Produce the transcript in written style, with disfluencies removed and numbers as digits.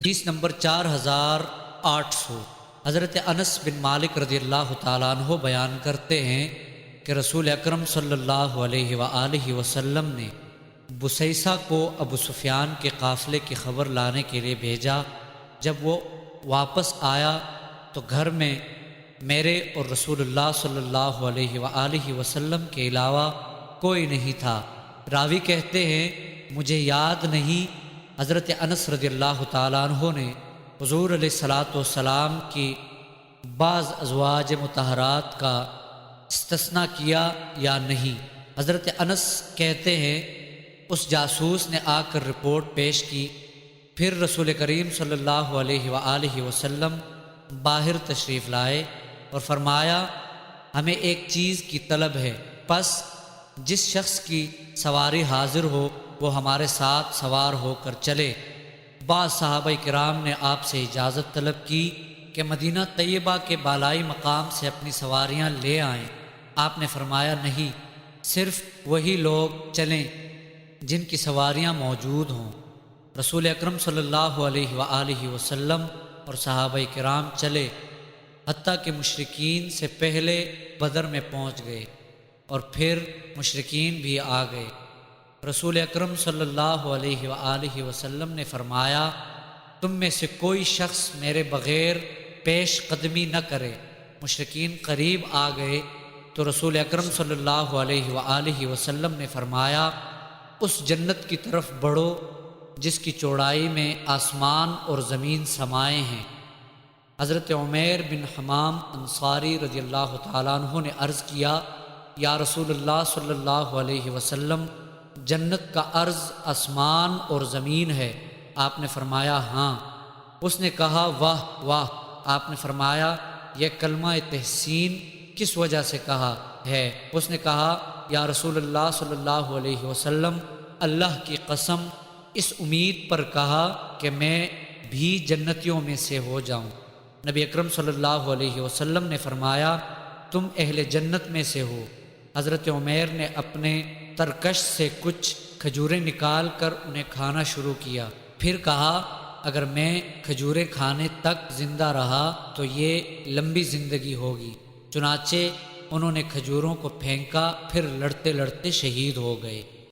حدیث نمبر 4800۔ حضرت انس بن مالک رضی اللہ تعالیٰ عنہ بیان کرتے ہیں کہ رسول اکرم صلی اللہ علیہ وآلہ وسلم نے بسیسہ کو ابو سفیان کے قافلے کی خبر لانے کے لیے بھیجا۔ جب وہ واپس آیا تو گھر میں میرے اور رسول اللہ صلی اللہ علیہ وآلہ وسلم کے علاوہ کوئی نہیں تھا۔ راوی کہتے ہیں مجھے یاد نہیں حضرت انس رضی اللہ تعالیٰ عنہ نے حضور علیہ الصلاۃ والسلام کی بعض ازواج مطہرات کا استثناء کیا یا نہیں۔ حضرت انس کہتے ہیں اس جاسوس نے آ کر رپورٹ پیش کی، پھر رسول کریم صلی اللہ علیہ وآلہ وسلم باہر تشریف لائے اور فرمایا ہمیں ایک چیز کی طلب ہے، پس جس شخص کی سواری حاضر ہو وہ ہمارے ساتھ سوار ہو کر چلے۔ بعض صحابہ کرام نے آپ سے اجازت طلب کی کہ مدینہ طیبہ کے بالائی مقام سے اپنی سواریاں لے آئیں۔ آپ نے فرمایا نہیں، صرف وہی لوگ چلیں جن کی سواریاں موجود ہوں۔ رسول اکرم صلی اللہ علیہ وآلہ وسلم اور صحابہ کرام چلے، حتیٰ کہ مشرکین سے پہلے بدر میں پہنچ گئے اور پھر مشرکین بھی آ گئے۔ رسول اکرم صلی اللہ علیہ وآلہ وسلم نے فرمایا تم میں سے کوئی شخص میرے بغیر پیش قدمی نہ کرے۔ مشرکین قریب آ گئے تو رسول اکرم صلی اللہ علیہ وآلہ وسلم نے فرمایا اس جنت کی طرف بڑھو جس کی چوڑائی میں آسمان اور زمین سمائے ہیں۔ حضرت عمیر بن حمام انصاری رضی اللہ تعالیٰ عنہ نے عرض کیا یا رسول اللہ صلی اللہ علیہ وسلم، جنت کا عرض آسمان اور زمین ہے؟ آپ نے فرمایا ہاں۔ اس نے کہا واہ واہ۔ آپ نے فرمایا یہ کلمہ تحسین کس وجہ سے کہا ہے؟ اس نے کہا یا رسول اللہ صلی اللہ علیہ وسلم، اللہ کی قسم اس امید پر کہا کہ میں بھی جنتیوں میں سے ہو جاؤں۔ نبی اکرم صلی اللہ علیہ وسلم نے فرمایا تم اہل جنت میں سے ہو۔ حضرت عمیر نے اپنے ترکش سے کچھ کھجوریں نکال کر انہیں کھانا شروع کیا، پھر کہا اگر میں کھجوریں کھانے تک زندہ رہا تو یہ لمبی زندگی ہوگی۔ چنانچہ انہوں نے کھجوروں کو پھینکا، پھر لڑتے لڑتے شہید ہو گئے۔